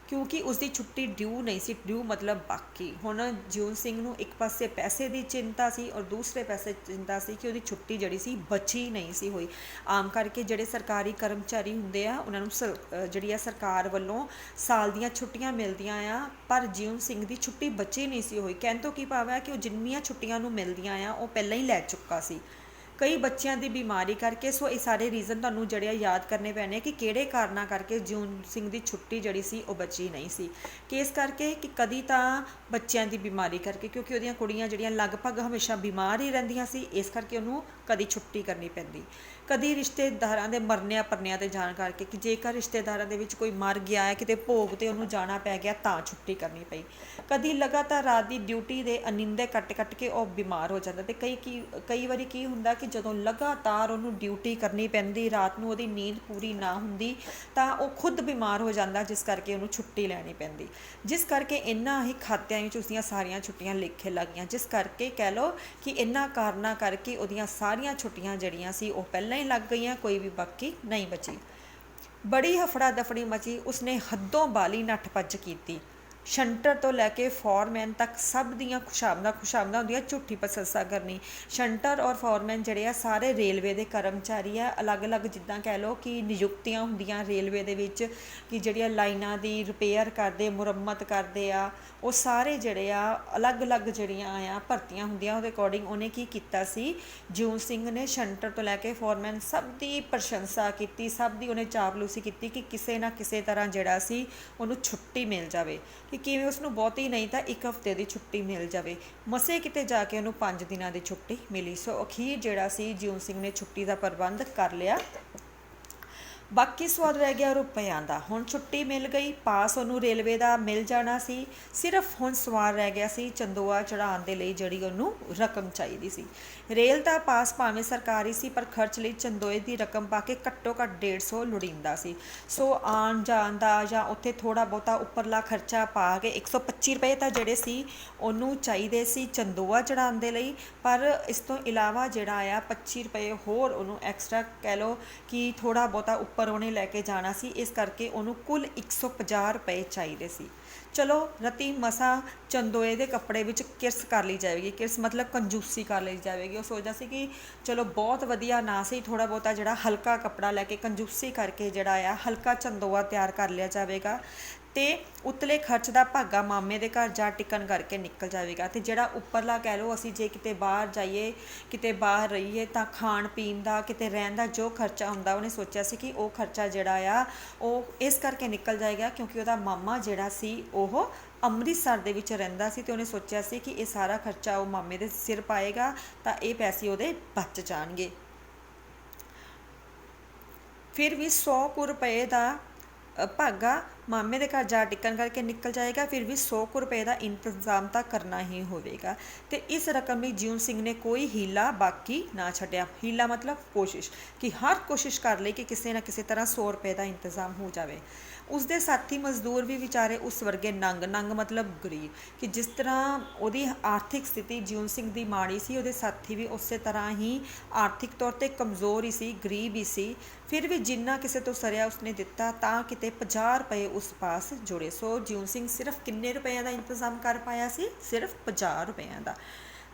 ਕਿਉਂਕਿ ਉਸਦੀ ਛੁੱਟੀ ਡਿਊ ਨਹੀਂ ਸੀ। ਡਿਊ ਮਤਲਬ ਬਾਕੀ। ਹੁਣ ਜਿਉਂ ਸਿੰਘ ਨੂੰ ਇੱਕ ਪਾਸੇ ਪੈਸੇ ਦੀ ਚਿੰਤਾ ਸੀ ਔਰ ਦੂਸਰੇ ਪਾਸੇ ਚਿੰਤਾ ਸੀ ਕਿ ਉਹਦੀ ਛੁੱਟੀ ਜਿਹੜੀ ਸੀ ਬਚੀ ਨਹੀਂ ਸੀ ਹੋਈ। ਆਮ ਕਰਕੇ ਜਿਹੜੇ ਸਰਕਾਰੀ ਕਰਮਚਾਰੀ ਹੁੰਦੇ ਆ ਉਹਨਾਂ ਨੂੰ ਜਿਹੜੀ ਆ ਸਰਕਾਰ ਵੱਲੋਂ ਸਾਲ ਦੀਆਂ ਛੁੱਟੀਆਂ ਮਿਲਦੀਆਂ ਆ, ਪਰ ਜਿਉਂ ਸਿੰਘ ਦੀ ਛੁੱਟੀ ਬਚੀ ਨਹੀਂ ਸੀ ਹੋਈ। ਕਹਿਣ ਤੋਂ ਕੀ ਭਾਵ ਹੈ ਕਿ ਉਹ ਜਿੰਨੀਆਂ ਛੁੱਟੀਆਂ ਨੂੰ ਮਿਲਦੀਆਂ ਆ ਉਹ ਪਹਿਲਾਂ ਹੀ ਲੈ ਚੁੱਕਾ ਸੀ, ਕਈ ਬੱਚਿਆਂ ਦੀ ਬਿਮਾਰੀ ਕਰਕੇ। ਸੋ ਇਹ ਸਾਰੇ ਰੀਜ਼ਨ ਤੁਹਾਨੂੰ ਜਿਹੜੇ ਯਾਦ ਕਰਨੇ ਪੈਣੇ ਕਿ ਕਿਹੜੇ ਕਾਰਨਾਂ ਕਰਕੇ ਜਿਉਂ ਸਿੰਘ ਦੀ ਛੁੱਟੀ ਜਿਹੜੀ ਸੀ ਉਹ ਬਚੀ ਨਹੀਂ ਸੀ। ਕੇਸ ਕਰਕੇ ਕਿ ਕਦੀ ਤਾਂ ਬੱਚਿਆਂ ਦੀ ਬਿਮਾਰੀ ਕਰਕੇ, ਕਿਉਂਕਿ ਉਹਦੀਆਂ ਕੁੜੀਆਂ ਜਿਹੜੀਆਂ ਲਗਭਗ ਹਮੇਸ਼ਾ ਬਿਮਾਰ ਹੀ ਰਹਿੰਦੀਆਂ ਸੀ, ਇਸ ਕਰਕੇ ਉਹਨੂੰ ਕਦੀ ਛੁੱਟੀ ਕਰਨੀ ਪੈਂਦੀ। ਕਦੀ ਰਿਸ਼ਤੇਦਾਰਾਂ ਦੇ ਮਰਨਿਆਂ ਪਰਨਿਆਂ 'ਤੇ ਜਾਣ ਕਰਕੇ, ਕਿ ਜੇਕਰ ਰਿਸ਼ਤੇਦਾਰਾਂ ਦੇ ਵਿੱਚ ਕੋਈ ਮਰ ਗਿਆ ਹੈ ਕਿਤੇ ਭੋਗ 'ਤੇ ਉਹਨੂੰ ਜਾਣਾ ਪੈ ਗਿਆ ਤਾਂ ਛੁੱਟੀ ਕਰਨੀ ਪਈ। ਕਦੀ ਲਗਾਤਾਰ ਰਾਤ ਦੀ ਡਿਊਟੀ ਦੇ ਅਨਿੰਦੇ ਕੱਟ ਕੇ ਉਹ ਬਿਮਾਰ ਹੋ ਜਾਂਦਾ। ਅਤੇ ਕਈ ਵਾਰੀ ਕੀ ਹੁੰਦਾ ਕਿ ਜਦੋਂ ਲਗਾਤਾਰ ਉਹਨੂੰ ਡਿਊਟੀ ਕਰਨੀ ਪੈਂਦੀ, ਰਾਤ ਨੂੰ ਉਹਦੀ ਨੀਂਦ ਪੂਰੀ ਨਾ ਹੁੰਦੀ, ਤਾਂ ਉਹ ਖੁਦ ਬਿਮਾਰ ਹੋ ਜਾਂਦਾ, ਜਿਸ ਕਰਕੇ ਉਹਨੂੰ ਛੁੱਟੀ ਲੈਣੀ ਪੈਂਦੀ। ਜਿਸ ਕਰਕੇ ਇਹਨਾਂ ਹੀ ਖਾਤਿਆਂ ਵਿੱਚ ਉਸਦੀਆਂ ਸਾਰੀਆਂ ਛੁੱਟੀਆਂ ਲਿਖੇ ਲੱਗੀਆਂ। ਜਿਸ ਕਰਕੇ ਕਹਿ ਲਓ ਕਿ ਇਹਨਾਂ ਕਾਰਨਾਂ ਕਰਕੇ ਉਹਦੀਆਂ ਸਾਰੀਆਂ ਛੁੱਟੀਆਂ ਜਿਹੜੀਆਂ ਸੀ ਉਹ ਪਹਿਲਾਂ ਹੀ ਲੱਗ ਗਈਆਂ, ਕੋਈ ਵੀ ਬਾਕੀ ਨਹੀਂ ਬਚੀ। ਬੜੀ ਹਫੜਾ ਦਫੜੀ ਮਚੀ। ਉਸਨੇ ਹੱਦੋਂ ਬਾਲੀ ਨੱਠ ਭੱਜ ਕੀਤੀ। ਸ਼ੰਟਰ ਤੋਂ ਲੈ ਕੇ ਫੋਰਮੈਨ ਤੱਕ ਸਭ ਦੀਆਂ ਖੁਸ਼ਾਮਦਾਂ ਹੁੰਦੀਆਂ, ਝੂਠੀ ਪ੍ਰਸ਼ੰਸਾ ਕਰਨੀ। ਸ਼ੰਟਰ ਔਰ ਫੋਰਮੈਨ ਜਿਹੜੇ ਆ ਸਾਰੇ ਰੇਲਵੇ ਦੇ ਕਰਮਚਾਰੀ ਆ, ਅਲੱਗ-ਅਲੱਗ ਜਿੱਦਾਂ ਕਹਿ ਲਓ ਕਿ ਨਿਯੁਕਤੀਆਂ ਹੁੰਦੀਆਂ ਰੇਲਵੇ ਦੇ ਵਿੱਚ, ਕਿ ਜਿਹੜੀਆਂ ਲਾਈਨਾਂ ਦੀ ਰਿਪੇਅਰ ਕਰਦੇ, ਮੁਰੰਮਤ ਕਰਦੇ ਆ, ਉਹ ਸਾਰੇ ਜਿਹੜੇ ਆ ਅਲੱਗ-ਅਲੱਗ ਜਿਹੜੀਆਂ ਆ ਭਰਤੀਆਂ ਹੁੰਦੀਆਂ। ਉਹਦੇ ਅਕੋਰਡਿੰਗ ਉਹਨੇ ਕੀ ਕੀਤਾ ਸੀ, ਜਿਉਂ ਸਿੰਘ ਨੇ ਸ਼ੰਟਰ ਤੋਂ ਲੈ ਕੇ ਫੋਰਮੈਨ ਸਭ ਦੀ ਪ੍ਰਸ਼ੰਸਾ ਕੀਤੀ, ਸਭ ਦੀ ਉਹਨੇ ਚਾਪਲੂਸੀ ਕੀਤੀ ਕਿ ਕਿਸੇ ਨਾ ਕਿਸੇ ਤਰ੍ਹਾਂ ਜਿਹੜਾ ਸੀ ਉਹਨੂੰ ਛੁੱਟੀ ਮਿਲ ਜਾਵੇ, ਕਿ ਕਿਵੇਂ ਉਸਨੂੰ ਬਹੁਤੀ ਨਹੀਂ ਤਾਂ 1 ਹਫ਼ਤੇ ਦੀ ਛੁੱਟੀ ਮਿਲ ਜਾਵੇ। ਮਸੇ ਕਿਤੇ ਜਾ ਕੇ ਉਹਨੂੰ 5 ਦਿਨਾਂ ਦੀ ਛੁੱਟੀ ਮਿਲੀ। ਸੋ ਅਖੀਰ ਜਿਹੜਾ ਸੀ ਜਿਉਂ ਸਿੰਘ ਨੇ ਛੁੱਟੀ ਦਾ ਪ੍ਰਬੰਧ ਕਰ ਲਿਆ। ਬਾਕੀ ਸਵਾਲ ਰਹਿ ਗਿਆ ਰੁਪਇਆਂ ਦਾ। ਹੁਣ ਛੁੱਟੀ ਮਿਲ ਗਈ, ਪਾਸ ਉਹਨੂੰ ਰੇਲਵੇ ਦਾ ਮਿਲ ਜਾਣਾ ਸੀ, ਸਿਰਫ ਹੁਣ ਸਵਾਲ ਰਹਿ ਗਿਆ ਸੀ ਚੰਦੋਆ ਚੜ੍ਹਾਉਣ ਦੇ ਲਈ ਜਿਹੜੀ ਉਹਨੂੰ ਰਕਮ ਚਾਹੀਦੀ ਸੀ। ਰੇਲ ਦਾ ਪਾਸ ਭਾਵੇਂ ਸਰਕਾਰੀ ਸੀ, ਪਰ ਖਰਚ ਲਈ ਚੰਦੋਏ ਦੀ ਰਕਮ ਪਾ ਕੇ ਘੱਟੋ ਘੱਟ 150 ਲੋੜੀਂਦਾ ਸੀ। ਸੋ ਆਉਣ ਜਾਣ ਦਾ ਜਾਂ ਉੱਥੇ ਥੋੜ੍ਹਾ ਬਹੁਤਾ ਉੱਪਰਲਾ ਖਰਚਾ ਪਾ ਕੇ 125 ਰੁਪਏ ਤਾਂ ਜਿਹੜੇ ਸੀ ਉਹਨੂੰ ਚਾਹੀਦੇ ਸੀ ਚੰਦੋਆ ਚੜ੍ਹਾਉਣ ਦੇ ਲਈ, ਪਰ ਇਸ ਤੋਂ ਇਲਾਵਾ ਜਿਹੜਾ ਆ 25 ਰੁਪਏ ਹੋਰ ਉਹਨੂੰ ਐਕਸਟਰਾ ਕਹਿ ਲਓ ਕਿ ਥੋੜ੍ਹਾ ਬਹੁਤਾ ਉੱਪਰ ਉਹਨੇ ਲੈ ਕੇ ਜਾਣਾ ਸੀ, ਇਸ ਕਰਕੇ ਉਹਨੂੰ ਕੁੱਲ 150 ਰੁਪਏ ਚਾਹੀਦੇ ਸੀ। ਚਲੋ ਰਤੀ ਮਸਾ ਚੰਦੋਏ ਦੇ ਕੱਪੜੇ ਵਿੱਚ ਕਿਰਸ ਕਰ ਲਈ ਜਾਵੇਗੀ। ਕਿਰਸ ਮਤਲਬ ਕੰਜੂਸੀ ਕਰ ਲਈ ਜਾਵੇਗੀ। ਉਹ ਸੋਚਦਾ ਸੀ ਕਿ ਚਲੋ ਬਹੁਤ ਵਧੀਆ ਨਾ ਸੀ, ਥੋੜ੍ਹਾ ਬਹੁਤਾ ਜਿਹੜਾ ਹਲਕਾ ਕੱਪੜਾ ਲੈ ਕੇ ਕੰਜੂਸੀ ਕਰਕੇ ਜਿਹੜਾ ਆ ਹਲਕਾ ਚੰਦੋਆ ਤਿਆਰ ਕਰ ਲਿਆ ਜਾਵੇਗਾ, ਅਤੇ ਉਤਲੇ ਖਰਚ ਦਾ ਭਾਗਾ ਮਾਮੇ ਦੇ ਘਰ ਜਾ ਟਿਕਣ ਕਰਕੇ ਨਿਕਲ ਜਾਵੇਗਾ। ਅਤੇ ਜਿਹੜਾ ਉੱਪਰਲਾ ਕਹਿ ਲਓ ਅਸੀਂ ਜੇ ਕਿਤੇ ਬਾਹਰ ਜਾਈਏ, ਕਿਤੇ ਬਾਹਰ ਰਹੀਏ, ਤਾਂ ਖਾਣ ਪੀਣ ਦਾ, ਕਿਤੇ ਰਹਿਣ ਦਾ ਜੋ ਖਰਚਾ ਹੁੰਦਾ, ਉਹਨੇ ਸੋਚਿਆ ਸੀ ਕਿ ਉਹ ਖਰਚਾ ਜਿਹੜਾ ਆ ਉਹ ਇਸ ਕਰਕੇ ਨਿਕਲ ਜਾਏਗਾ ਕਿਉਂਕਿ ਉਹਦਾ ਮਾਮਾ ਜਿਹੜਾ ਸੀ ਉਹ ਅੰਮ੍ਰਿਤਸਰ ਦੇ ਵਿੱਚ ਰਹਿੰਦਾ ਸੀ, ਅਤੇ ਉਹਨੇ ਸੋਚਿਆ ਸੀ ਕਿ ਇਹ ਸਾਰਾ ਖਰਚਾ ਉਹ ਮਾਮੇ ਦੇ ਸਿਰ ਪਾਏਗਾ ਤਾਂ ਇਹ ਪੈਸੇ ਉਹਦੇ ਬਚ ਜਾਣਗੇ। ਫਿਰ ਵੀ 100 ਕੁ ਰੁਪਏ ਦਾ ਭਾਗਾ ਮਾਮੇ ਦੇ ਘਰ ਜਾ ਟਿਕਣ ਕਰਕੇ ਨਿਕਲ ਜਾਏਗਾ, ਫਿਰ ਵੀ 100 ਕੁ ਰੁਪਏ ਦਾ ਇੰਤਜ਼ਾਮ ਤਾਂ ਕਰਨਾ ਹੀ ਹੋਵੇਗਾ। ਤੇ ਇਸ ਰਕਮ ਲਈ ਜਿਉਂ ਸਿੰਘ ਨੇ ਕੋਈ ਹੀਲਾ ਬਾਕੀ ਨਾ ਛੱਡਿਆ। ਹੀਲਾ ਮਤਲਬ ਕੋਸ਼ਿਸ਼, ਕਿ ਹਰ ਕੋਸ਼ਿਸ਼ ਕਰ ਲਈ ਕਿ ਕਿਸੇ ਨਾ ਕਿਸੇ ਤਰ੍ਹਾਂ 100 ਰੁਪਏ ਦਾ ਇੰਤਜ਼ਾਮ ਹੋ ਜਾਵੇ। ਉਸਦੇ ਸਾਥੀ ਮਜ਼ਦੂਰ ਵੀ ਵਿਚਾਰੇ ਉਸ ਵਰਗੇ ਨੰਗ ਮਤਲਬ ਗਰੀਬ, ਕਿ ਜਿਸ ਤਰ੍ਹਾਂ ਉਹਦੀ ਆਰਥਿਕ ਸਥਿਤੀ ਜਿਉਂ ਸਿੰਘ ਦੀ ਮਾੜੀ ਸੀ, ਉਹਦੇ ਸਾਥੀ ਵੀ ਉਸੇ ਤਰ੍ਹਾਂ ਹੀ ਆਰਥਿਕ ਤੌਰ 'ਤੇ ਕਮਜ਼ੋਰ ਹੀ ਸੀ, ਗਰੀਬ ਹੀ ਸੀ। ਫਿਰ ਵੀ ਜਿੰਨਾ ਕਿਸੇ ਤੋਂ ਸਰਿਆ ਉਸਨੇ ਦਿੱਤਾ, ਤਾਂ ਕਿਤੇ 50 ਰੁਪਏ ਉਸ ਪਾਸ ਜੁੜੇ। ਸੋ ਜਿਉਂ ਸਿੰਘ ਸਿਰਫ ਕਿੰਨੇ ਰੁਪਈਆਂ ਦਾ ਇੰਤਜ਼ਾਮ ਕਰ ਪਾਇਆ ਸੀ? ਸਿਰਫ 50 ਰੁਪਈਆਂ ਦਾ।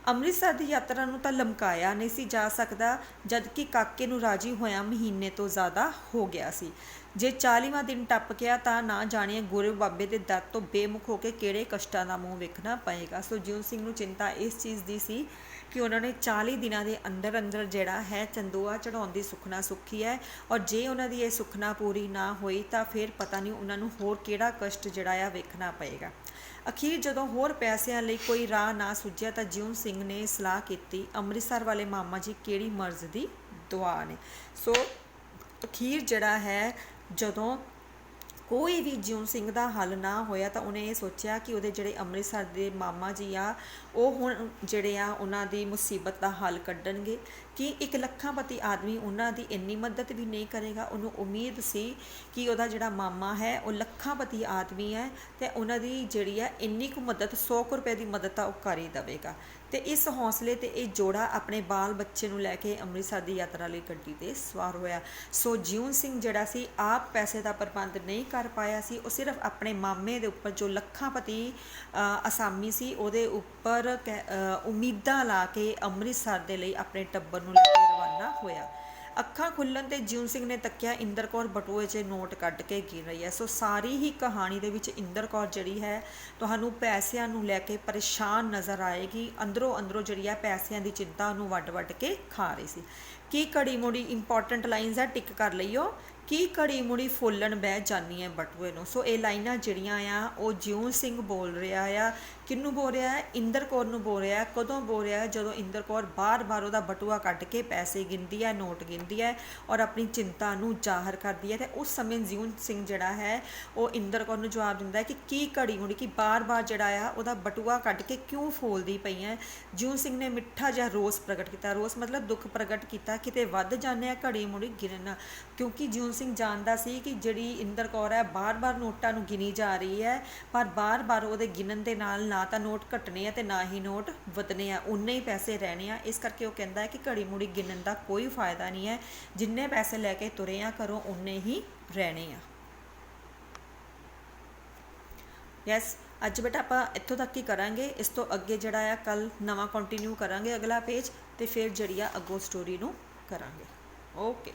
ਅੰਮ੍ਰਿਤਸਰ ਦੀ ਯਾਤਰਾ ਨੂੰ ਤਾਂ ਲਮਕਾਇਆ ਨਹੀਂ ਸੀ ਜਾ ਸਕਦਾ, ਜਦ ਕਿ ਕਾਕੇ ਨੂੰ ਰਾਜੀ ਹੋਇਆ ਮਹੀਨੇ ਤੋਂ ਜ਼ਿਆਦਾ ਹੋ ਗਿਆ ਸੀ। ਜੇ 40ਵਾਂ ਦਿਨ ਟੱਪ ਗਿਆ ਤਾਂ ਨਾ ਜਾਣੀਏ ਗੁਰੂ ਬਾਬੇ ਦੇ ਦਰ ਤੋਂ ਬੇਮੁਖ ਹੋ ਕੇ ਕਿਹੜੇ ਕਸ਼ਟਾਂ ਦਾ ਮੂੰਹ ਵੇਖਣਾ ਪਏਗਾ। ਸੋ ਜਿਉਂ ਸਿੰਘ ਨੂੰ ਚਿੰਤਾ ਇਸ ਚੀਜ਼ ਦੀ ਸੀ ਕਿ ਉਹਨਾਂ ਨੇ 40 ਦਿਨਾਂ ਦੇ ਅੰਦਰ ਜਿਹੜਾ ਹੈ ਚੰਦੋਆ ਚੜਾਉਣ ਦੀ ਸੁਖਨਾ ਸੁੱਖੀ ਹੈ, ਔਰ ਜੇ ਉਹਨਾਂ ਦੀ ਇਹ ਸੁਖਨਾ ਪੂਰੀ ਨਾ ਹੋਈ ਤਾਂ ਫਿਰ ਪਤਾ ਨਹੀਂ ਉਹਨਾਂ ਨੂੰ ਹੋਰ ਕਿਹੜਾ ਕਸ਼ਟ ਜਿਹੜਾ ਆ ਵੇਖਣਾ ਪਏਗਾ। ਅਖੀਰ ਜਦੋਂ ਹੋਰ ਪੈਸਿਆਂ ਲਈ ਕੋਈ ਰਾਹ ਨਾ ਸੁੱਝਿਆ ਤਾਂ ਜਿਉਂ ਸਿੰਘ ਨੇ ਸਲਾਹ ਕੀਤੀ, ਅੰਮ੍ਰਿਤਸਰ ਵਾਲੇ ਮਾਮਾ ਜੀ ਕਿਹੜੀ ਮਰਜ਼ ਦੀ ਦੁਆ ਨੇ। ਸੋ ਅਖੀਰ ਜਿਹੜਾ ਹੈ ਜਦੋਂ ਕੋਈ ਵੀ ਜਿਉਂ ਸਿੰਘ ਦਾ ਹੱਲ ਨਾ ਹੋਇਆ ਤਾਂ ਉਹਨੇ ਇਹ ਸੋਚਿਆ ਕਿ ਉਹਦੇ ਜਿਹੜੇ ਅੰਮ੍ਰਿਤਸਰ ਦੇ ਮਾਮਾ ਜੀ ਆ, ਉਹ ਹੁਣ ਜਿਹੜੇ ਆ ਉਹਨਾਂ ਦੀ ਮੁਸੀਬਤ ਦਾ ਹੱਲ ਕੱਢਣਗੇ। ਕਿ ਇੱਕ ਲੱਖਾਂਪਤੀ ਆਦਮੀ ਉਹਨਾਂ ਦੀ ਇੰਨੀ ਮਦਦ ਵੀ ਨਹੀਂ ਕਰੇਗਾ। ਉਹਨੂੰ ਉਮੀਦ ਸੀ ਕਿ ਉਹਦਾ ਜਿਹੜਾ ਮਾਮਾ ਹੈ ਉਹ ਲੱਖਾਂਪਤੀ ਆਦਮੀ ਹੈ ਅਤੇ ਉਹਨਾਂ ਦੀ ਜਿਹੜੀ ਹੈ ਇੰਨੀ ਕੁ ਮਦਦ, 100 ਕੁ ਰੁਪਏ ਦੀ ਮਦਦ ਤਾਂ ਉਹ ਕਰ ਹੀ ਦੇਵੇਗਾ। ਅਤੇ ਇਸ ਹੌਸਲੇ 'ਤੇ ਇਹ ਜੋੜਾ ਆਪਣੇ ਬਾਲ ਬੱਚੇ ਨੂੰ ਲੈ ਕੇ ਅੰਮ੍ਰਿਤਸਰ ਦੀ ਯਾਤਰਾ ਲਈ ਗੱਡੀ 'ਤੇ ਸਵਾਰ ਹੋਇਆ। ਸੋ ਜਿਉਂ ਸਿੰਘ ਜਿਹੜਾ ਸੀ ਆਪ ਪੈਸੇ ਦਾ ਪ੍ਰਬੰਧ ਨਹੀਂ ਕਰ ਪਾਇਆ ਸੀ, ਉਹ ਸਿਰਫ ਆਪਣੇ ਮਾਮੇ ਦੇ ਉੱਪਰ ਜੋ ਲੱਖਾਂਪਤੀ ਅਸਾਮੀ ਸੀ ਉਹਦੇ ਉੱਪਰ ਉਮੀਦਾਂ ਲਾ ਕੇ ਅੰਮ੍ਰਿਤਸਰ ਦੇ ਲਈ ਆਪਣੇ ਟੱਬਰ ਨੂੰ ਲੈ ਕੇ ਰਵਾਨਾ ਹੋਇਆ। ਅੱਖਾਂ ਖੁੱਲ੍ਹਣ 'ਤੇ ਜਿਉਂ ਸਿੰਘ ਨੇ ਤੱਕਿਆ, ਇੰਦਰ ਕੌਰ ਬਟੂਏ 'ਚ ਨੋਟ ਕੱਢ ਕੇ ਗਿਣ ਰਹੀ ਹੈ। ਸੋ ਸਾਰੀ ਹੀ ਕਹਾਣੀ ਦੇ ਵਿੱਚ ਇੰਦਰ ਕੌਰ ਜਿਹੜੀ ਹੈ ਤੁਹਾਨੂੰ ਪੈਸਿਆਂ ਨੂੰ ਲੈ ਕੇ ਪਰੇਸ਼ਾਨ ਨਜ਼ਰ ਆਏਗੀ। ਅੰਦਰੋਂ ਜਿਹੜੀ ਹੈ ਪੈਸਿਆਂ ਦੀ ਚਿੰਤਾ ਉਹਨੂੰ ਵੱਢ ਕੇ ਖਾ ਰਹੀ ਸੀ। ਕੀ ਘੜੀ ਮੁੜੀ ਇੰਪੋਰਟੈਂਟ ਲਾਈਨਸ ਹੈ, ਟਿਕ ਕਰ ਲਈਓ। ਕੀ ਘੜੀ ਮੁੜੀ ਫੁੱਲਣ ਬਹਿ ਜਾਨੀ ਹੈ ਬਟੂਏ ਨੂੰ। ਸੋ ਇਹ ਲਾਈਨਾਂ ਜਿਹੜੀਆਂ ਆ ਉਹ ਜਿਉਂ ਸਿੰਘ ਬੋਲ ਰਿਹਾ ਆ। ਕਿਹਨੂੰ ਬੋਲ ਰਿਹਾ ਹੈ? ਇੰਦਰ ਕੌਰ ਨੂੰ ਬੋਲ ਰਿਹਾ। ਕਦੋਂ ਬੋਲ ਰਿਹਾ? ਜਦੋਂ ਇੰਦਰ ਕੌਰ ਬਾਰ-ਬਾਰ ਉਹਦਾ ਬਟੂਆ ਕੱਢ ਕੇ ਪੈਸੇ ਗਿਣਦੀ ਹੈ, ਨੋਟ ਗਿਣਦੀ ਹੈ ਔਰ ਆਪਣੀ ਚਿੰਤਾ ਨੂੰ ਜ਼ਾਹਰ ਕਰਦੀ ਹੈ। ਅਤੇ ਉਸ ਸਮੇਂ ਜਿਉਂ ਸਿੰਘ ਜਿਹੜਾ ਹੈ ਉਹ ਇੰਦਰ ਕੌਰ ਨੂੰ ਜਵਾਬ ਦਿੰਦਾ ਹੈ ਕਿ ਕੀ ਘੜੀ ਮੁੜੀ, ਕਿ ਬਾਰ-ਬਾਰ ਜਿਹੜਾ ਆ ਉਹਦਾ ਬਟੂਆ ਕੱਢ ਕੇ ਕਿਉਂ ਫੋਲਦੀ ਪਈ ਹੈ। ਜਿਉਂ ਸਿੰਘ ਨੇ ਮਿੱਠਾ ਜਿਹਾ ਰੋਸ ਪ੍ਰਗਟ ਕੀਤਾ। ਰੋਸ ਮਤਲਬ ਦੁੱਖ ਪ੍ਰਗਟ ਕੀਤਾ। ਕਿਤੇ ਵੱਧ ਜਾਂਦੇ ਆ ਘੜੀ ਮੁੜੀ ਗਿਣਨਾ, ਕਿਉਂਕਿ ਜਿਉਂ ਸਿੰਘ ਜਾਣਦਾ ਸੀ ਕਿ ਜਿਹੜੀ ਇੰਦਰ ਕੌਰ ਹੈ ਬਾਰ-ਬਾਰ ਨੋਟਾਂ ਨੂੰ ਗਿਣੀ ਜਾ ਰਹੀ ਹੈ, ਪਰ ਬਾਰ-ਬਾਰ ਉਹਦੇ ਗਿਣਨ ਦੇ ਨਾਲ ਨਾ ਤਾਂ ਨੋਟ ਘਟਣੇ ਆ ਅਤੇ ਨਾ ਹੀ ਨੋਟ ਵਧਣੇ ਆ, ਉਨੇ ਹੀ ਪੈਸੇ ਰਹਿਣੇ ਆ। ਇਸ ਕਰਕੇ ਉਹ ਕਹਿੰਦਾ ਹੈ ਕਿ ਘੜੀ ਮੁੜੀ ਗਿਣਨ ਦਾ ਕੋਈ ਫਾਇਦਾ ਨਹੀਂ ਹੈ, ਜਿੰਨੇ ਪੈਸੇ ਲੈ ਕੇ ਤੁਰੇ ਆ ਘਰੋਂ ਉਨੇ ਹੀ ਰਹਿਣੇ ਆ। ਯੈਸ, ਅੱਜ ਬੇਟਾ ਆਪਾਂ ਇੱਥੋਂ ਤੱਕ ਹੀ ਕਰਾਂਗੇ। ਇਸ ਤੋਂ ਅੱਗੇ ਜਿਹੜਾ ਆ ਕੱਲ੍ਹ ਨਵਾਂ ਕੰਟੀਨਿਊ ਕਰਾਂਗੇ, ਅਗਲਾ ਪੇਜ, ਅਤੇ ਫਿਰ ਜਿਹੜੀ ਆ ਅੱਗੋਂ ਸਟੋਰੀ ਨੂੰ ਕਰਾਂਗੇ। ਓਕੇ।